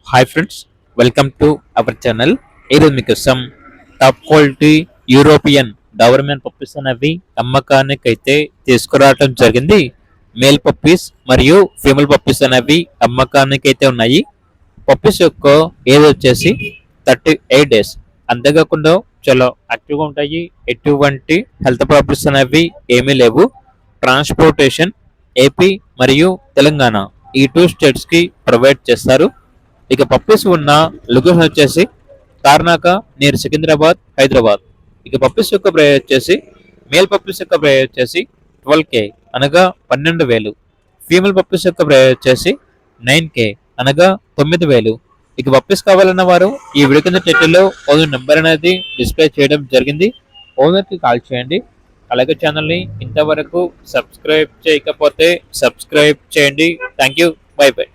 Hi friends, welcome to our channel. ఈరోజు మీకోసం top quality European government puppies అనేవి అమ్మకానికి అయితే తీసుకురావడం జరిగింది. మేల్ పప్పీస్ మరియు ఫీమేల్ పప్పీస్ అనేవి అమ్మకానికి అయితే ఉన్నాయి. పప్పీస్ యొక్క ఏజ్ వచ్చేసి 38 డేస్. అంతేకాకుండా చాలా యాక్టివ్గా ఉంటాయి. ఎటువంటి హెల్త్ ప్రాబ్లమ్స్ అనేవి ఏమీ లేవు. ట్రాన్స్పోర్టేషన్ ఏపీ మరియు తెలంగాణ ఈ టూ స్టేట్స్కి ప్రొవైడ్ చేస్తారు. ఇక పప్పీస్ ఉన్న లొకేషన్ వచ్చేసి తార్నాక నియర్ సికింద్రాబాద్, హైదరాబాద్. ఇక పప్పీస్ యొక్క ప్రైస్ వచ్చేసి మేల్ పప్పీస్ యొక్క ప్రైస్ వచ్చేసి 12K అనగా 12,000. ఫీమేల్ పప్పీస్ యొక్క ప్రైస్ వచ్చేసి 9K అనగా 9,000. ఇక పప్పీస్ కావాలన్న వారు ఈ వీడియో కింద టైటిల్లో ఓనర్ నెంబర్ అనేది డిస్ప్లే చేయడం జరిగింది. ఓనర్కి కాల్ చేయండి. అలాగే ఛానల్ని ఇంతవరకు సబ్స్క్రైబ్ చేయకపోతే సబ్స్క్రైబ్ చేయండి. Thank you. By by.